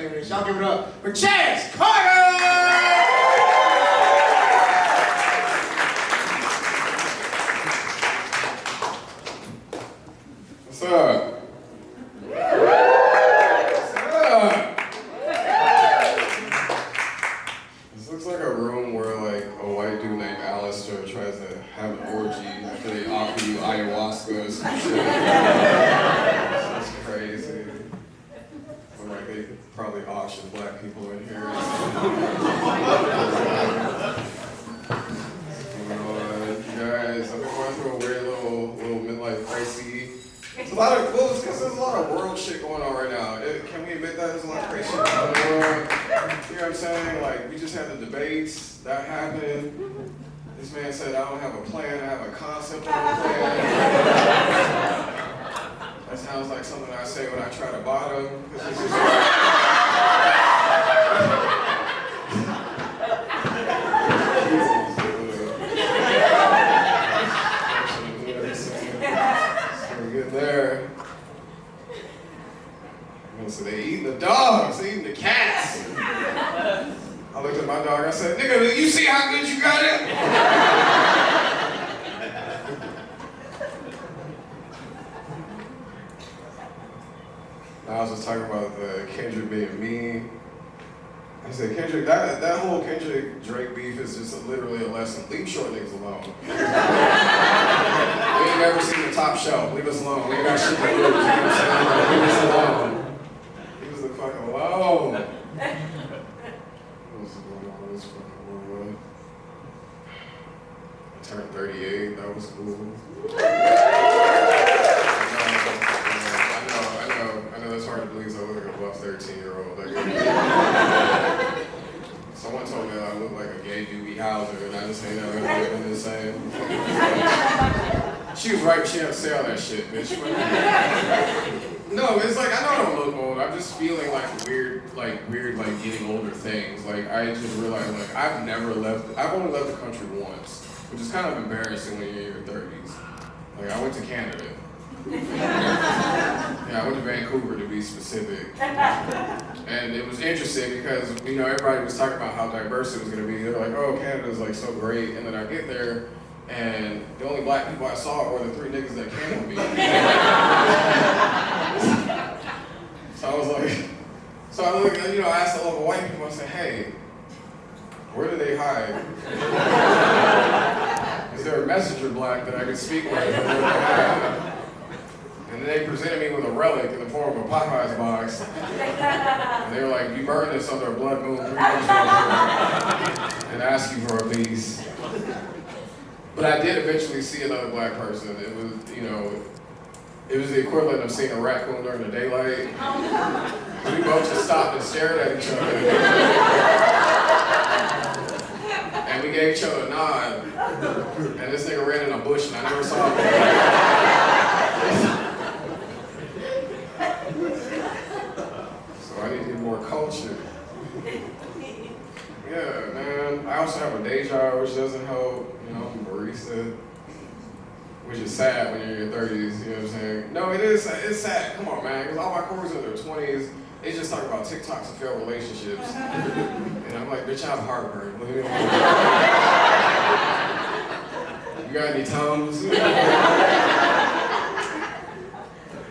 flavor is. Y'all give it up for Chance Carter! What's up? This looks like a room where like a white dude named Alistair tries to have an orgy after they offer you ayahuasca or some shit. That's crazy. But like they could probably auction black people in here. Guys, I've been going through a weird little midlife crisis. It's a lot of, well, it's because there's a lot of world shit going on right now. Can we admit that there's a lot of crazy shit going on in the world? You know what I'm saying? Like, we just had the debates, that happened. This man said, I don't have a plan, I have a concept of a plan. That sounds like something I say when I try to bottom. There. So they eating the dogs, they eating the cats. I looked at my dog, I said, nigga, do you see how good you got it? I was just talking about the Kendrick being mean. I said, Kendrick, that whole Kendrick Drake beef is just literally a lesson. Leave short niggas alone. We ain't never seen the top shelf. Leave us alone. We ain't got shit to lose. You know what I'm saying? Leave us alone. Leave us the fuck alone. What's going on in this fucking world? I turned 38. That was cool. I know that's hard to believe, so I look like a buff 13-year-old. Someone told me that I look like a gay Doogie Howser, and I just ain't never been the same. She was right, she had to say all that shit, bitch. No, it's like, I know I don't look old, I'm just feeling like weird, getting older things. Like, I just realized, like, I've only left the country once, which is kind of embarrassing when you're in your 30s. Like, I went to Canada. Yeah, I went to Vancouver to be specific. And it was interesting because, you know, everybody was talking about how diverse it was going to be. They're like, oh, Canada's like so great. And then I get there, and the only black people I saw were the 3 niggas that came with me. So I was like, I look, you know, I asked the local white people, I said, hey, where do they hide? Is there a messenger black that I could speak with? And then they presented me with a relic in the form of a Popeyes box. And they were like, you burned this under a blood moon 3 months ago and asked you for a piece. But I did eventually see another black person. It was, you know, it was the equivalent of seeing a raccoon during the daylight. We both just stopped and stared at each other. And we gave each other a nod. And this nigga ran in a bush and I never saw him. I need to get more culture. Yeah, man. I also have a day job, which doesn't help. You know, I'm a barista, which is sad when you're in your 30s. You know what I'm saying? No, it's sad. Come on, man. Because all my coworkers in their 20s, they just talk about TikToks and failed relationships. And I'm like, bitch, I have heartburn. Leave me alone. You got any Tums?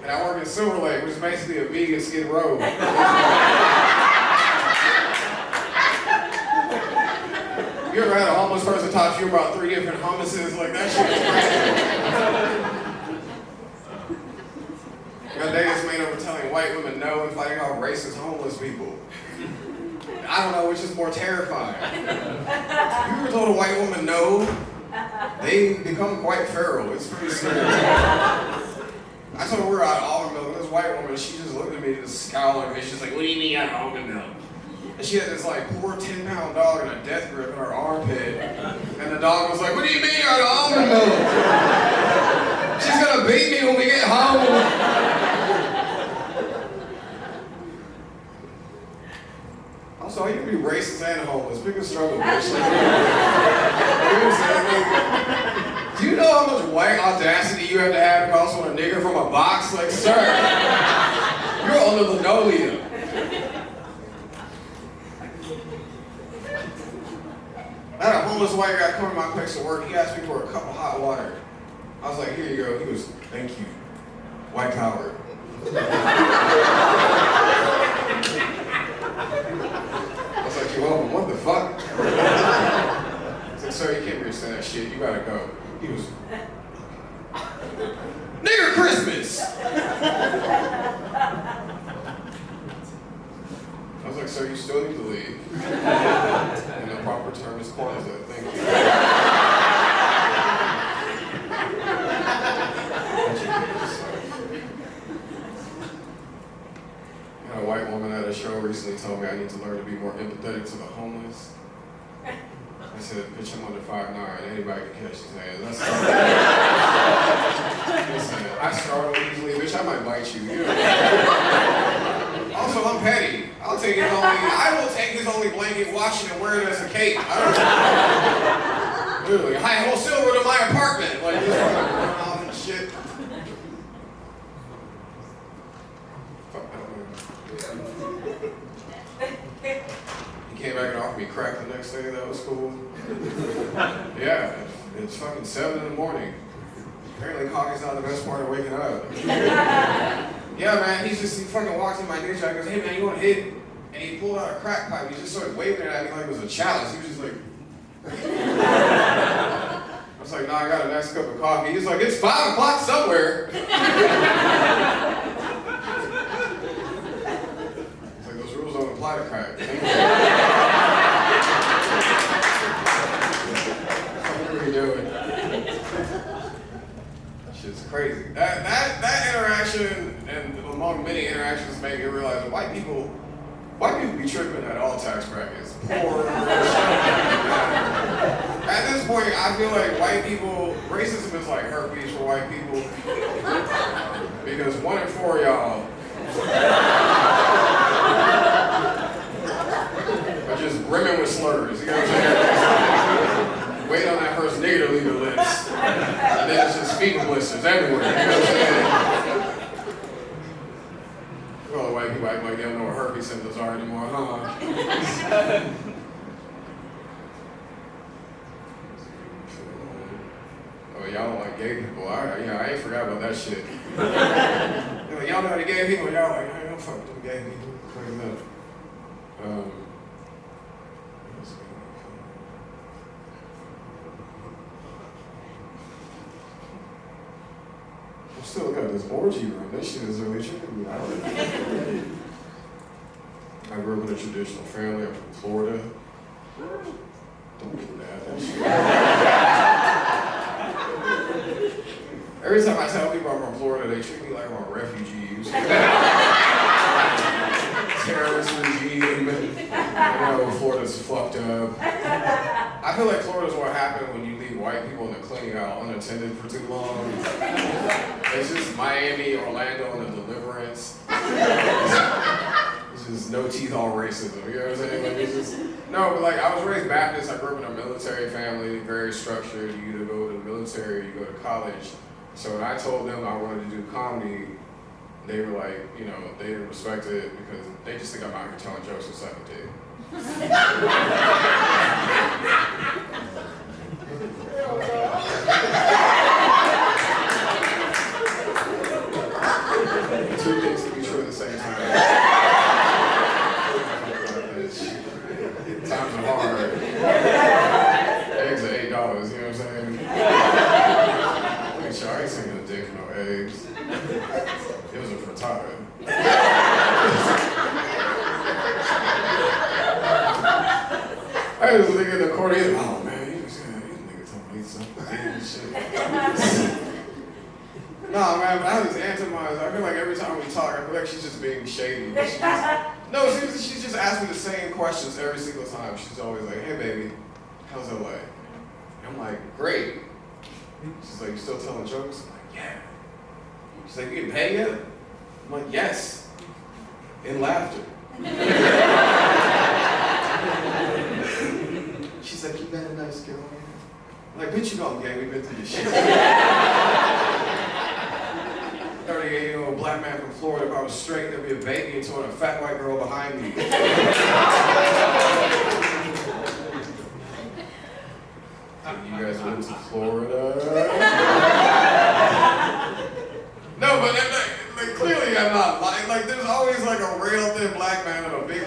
And I work in Silver Lake, which is basically a vegan Skid Row. You ever had a homeless person talk to you about 3 different hummuses? Like, that shit is crazy. Got days made over telling white women no and fighting off racist homeless people. I don't know which is more terrifying. You ever told a white woman no? They become quite feral. It's pretty scary. I told her we were out of almond milk, and this white woman, she just looked at me with a scowl on her face. She's like, what do you mean out of almond milk? And she had this like poor 10-pound dog in a death grip in her armpit. And the dog was like, what do you mean you're out of almond milk? She's gonna beat me when we get home. Also, you can be racist and homeless. Pick a struggle, bitch. You know what I'm saying? Do you know how much white audacity you have to cross on a nigger from a box? Like, sir, you're under linoleum. I had a homeless white guy come to my place to work. He asked me for a cup of hot water. I was like, here you go. He goes, thank you. White power. I was like, you're welcome. What the fuck? I was like, sir, you can't really say that shit. You gotta go. He was, nigger Christmas! I was like, sir, you still need to leave. And the proper term is Kwanzaa. Thank you. A white woman at a show recently told me I need to learn to be more empathetic to the homeless. I said, bitch, I'm under 5'9". Anybody can catch his hands. Listen, I startle easily. Bitch, I might bite you. You know? Also, I'm petty. I will take his only blanket, wash it, and wear it as a cape. Literally, I have whole silver to my apartment. Like, just fucking run off and shit. He came back and offered me crack the next day. That was cool. Yeah, it's fucking 7 in the morning. Apparently coffee's not the best part of waking up. Yeah, man, he fucking walks in my niche. I goes, hey man, you want to hit? And he pulled out a crack pipe. He just started waving it at me like it was a chalice. He was just like. I was like, nah, I got a nice cup of coffee. He's like, it's 5 o'clock somewhere. He's like, those rules don't apply to crack. What are you doing? Shit's crazy. That interaction, and among many interactions, made me realize that white people be tripping at all tax brackets. Poor. At this point, I feel like white people, racism is like herpes for white people. Because 1 in 4 of y'all are just brimming with slurs. You know what I'm saying? Wait on that first nigga to leave your lips. And then it's just feet blisters everywhere. You know what I'm saying? Well, the white people act like they don't know what herpes symptoms are anymore, huh? Oh, y'all don't like gay people. I ain't forgot about that shit. Y'all know the gay people, y'all like, I don't fuck with them gay people. I still got this orgy room. This shit is really tripping me out. I grew up in a traditional family. I'm from Florida. Don't do that. Every time I tell people I'm from Florida, they treat me like I'm a refugee. Terrorist regime. Florida's fucked up. I feel like Florida's what happened when you leave white people in the clinic out unattended for too long. It's just Miami, Orlando, and the Deliverance. It's just no teeth, all racism. You know what I'm saying? Like, it's just, no, but like I was raised Baptist. I grew up in a military family, very structured. You either go to the military or you go to college. So when I told them I wanted to do comedy, they were like, they didn't respect it because they just think I'm out here telling jokes and sucking dick. Two things can be true at the same time. Times are hard. Eggs are $8, you know what I'm saying? Make sure I ain't singing a dick for no eggs. It was a frittata. I was looking at the accordion, oh man, these niggas talking about something and shit. Nah, man, but I have these antimaons. I feel like every time we talk, I feel like she's just being shady. She's just asking the same questions every single time. She's always like, hey baby, how's LA? And I'm like, great. She's like, you still telling jokes? I'm like, yeah. She's like, you getting paid yet? I'm like, yes. In laughter. She's like, you met a nice girl. I'm like, bitch, you know I'm gay. We've been through this shit. 38-year-old black man from Florida. If I was straight, there'd be a baby and a fat white girl behind me.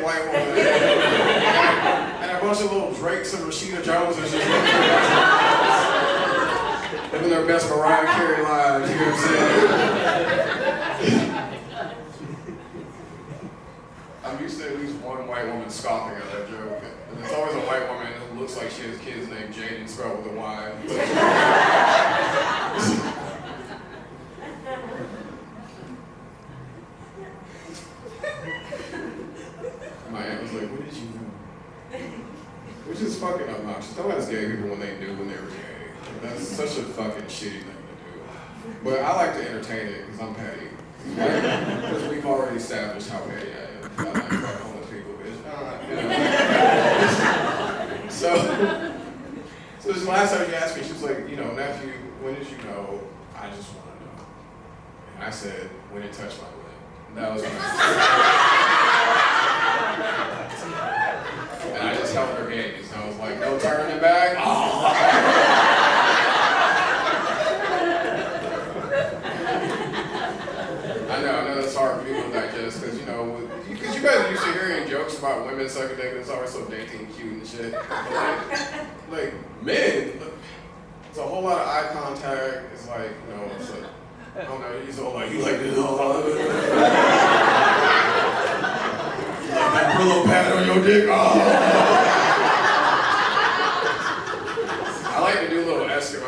white woman. And a bunch of little Drakes and Rashida Joneses just living their best Mariah Carey lives, you know what I'm saying? I'm used to at least one white woman scoffing at that joke. And it's always a white woman who looks like she has kids named Jaden spelled with a Y. My aunt was like, what did you know? Which is fucking obnoxious. Don't ask gay people when they knew when they were gay. That's such a fucking shitty thing to do. But I like to entertain it because I'm petty. Because we've already established how petty I am. I like white homeless people, bitch. So this last time she asked me, she was like, you know, nephew, when did you know? I just want to know. And I said, when it touched my lip. And that was when and I just held her gaze. And I was like, no turning back. Oh. I know that's hard for people to digest because, you know, because you guys are used to hearing jokes about women sucking dick and it's always so dainty and cute and shit. But like men, it's a whole lot of eye contact. It's like, you know, it's like, I don't know, he's all like, you like this, like that Brillo pad on your dick. Oh. I like to do a little estimate.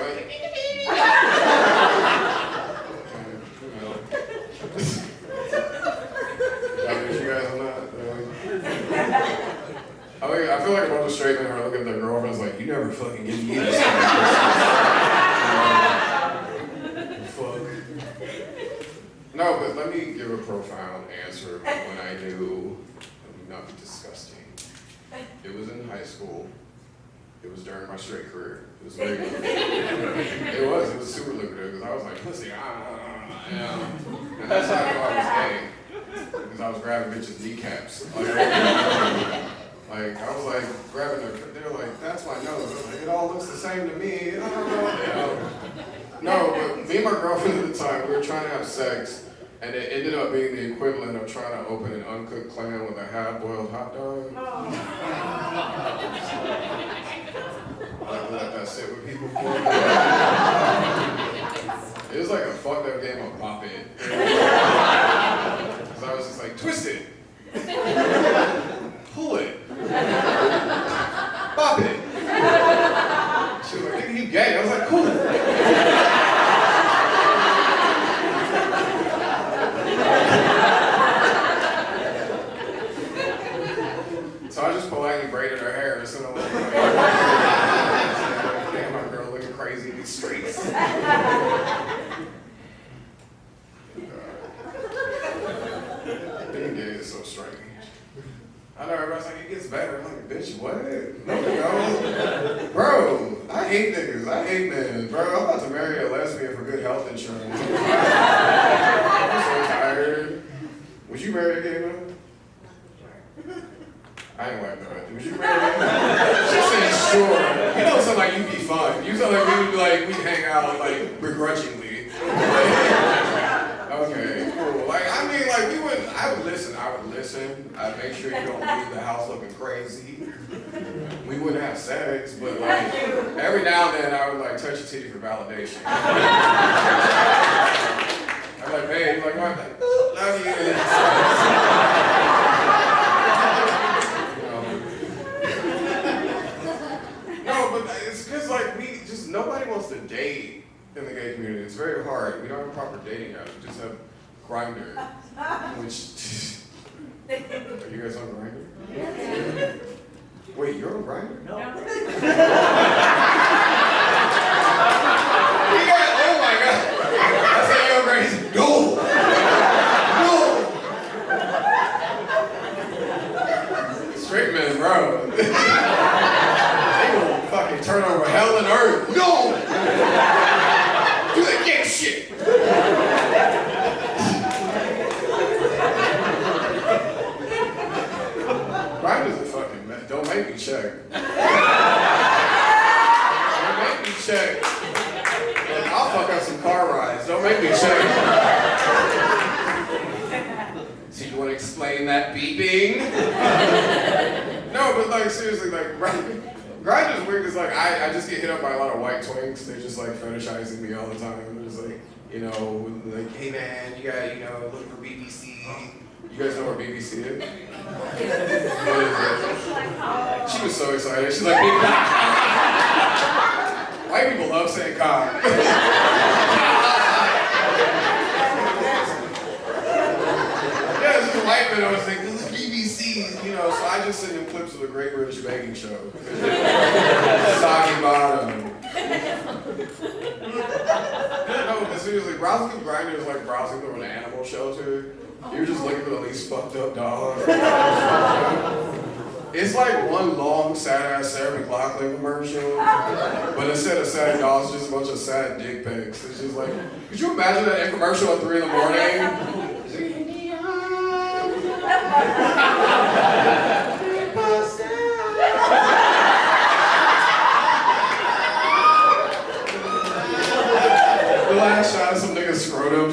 I feel like a bunch of straight men are looking at their girlfriends like, you never fucking get me this. Fuck. No, but let me give a profound answer when I knew it would not be disgusting. It was in high school. It was during my straight career. It was very lucrative. It was super lucrative because I was like, pussy, and that's how I knew I was gay. Because I was grabbing bitches' kneecaps. Like, I was like grabbing their, they were like, that's my nose. I was like, it all looks the same to me. I don't know. No, but me and my girlfriend at the time, we were trying to have sex, and it ended up being the equivalent of trying to open an uncooked clam with a half-boiled hot dog. I let that sit with people for a minute. It was like a fucked up game of Bop It. Because I was just like, twist it. Pull it. Bop it. She was like, nigga, you gay. I was like, cool. So I just politely braided her hair and sent her like, damn, my girl looking crazy in these streets. Being gay is so strange. I know everybody's like, it gets better. I'm like, bitch, what? No, it don't. Bro, I hate niggas. I hate men. Bro, I'm about to marry a lesbian for good health insurance. I'm so tired. Would you marry a gay man? I ain't like that. Would you marry a gay man? She said, sure. You don't sound like you'd be fun. You sound like we would be like, we'd hang out like begrudgingly. Okay, cool. Like, I mean, like, we wouldn't, I would listen. I'd make sure you don't leave the house looking crazy. We wouldn't have sex, but like, every now and then I would like touch your titty for validation. I'm like, babe, like, what? Like, love you. No, but it's because like, nobody wants to date in the gay community. It's very hard. We don't have proper dating apps. We just have Grindr, which. Are you guys on Grindr? Yeah. Wait, you're on Grindr? No. Oh my God! I said you're crazy. No. Straight men, bro. They gonna fucking turn over hell and earth. No. Do that gay shit. Grindr's a fucking mess. Don't make me check. Don't make me check. Like, I'll fuck up some car rides. Don't make me check. So you want to explain in that beeping. No, but like seriously, like Grindr's weird because like I just get hit up by a lot of white twinks. They're just like fetishizing me all the time. They're just like, you know, like, hey man, you got, you know, looking for BBC. You guys know where BBC is? What is it? She was so excited. She's like, big cock. White people love saying cock. Yeah, this is a white man. I was like, this is BBC, you know, so I just send him clips of the Great British Baking Show. Soggy bottom. No, but seriously, browsing through Grindr is like browsing through an animal shelter. You're just looking for the least fucked up dog. It's like one long, sad-ass Sarah McLachlan commercial, but instead of sad dogs, it's just a bunch of sad dick pics. It's just like, could you imagine that infomercial at 3 in the morning? The last shot of some nigga's scrotum.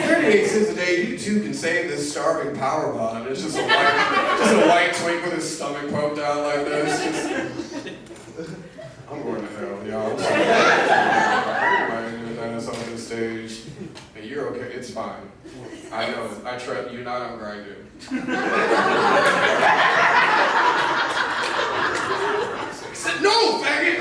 38 cents a day, you too can save this starving power bond. It's just a white twink with his stomach poked out like this. I'm going to hell, y'all. That's on this stage. And you're okay, it's fine. I know, I trust you're not on Grindr. I said, no, faggot!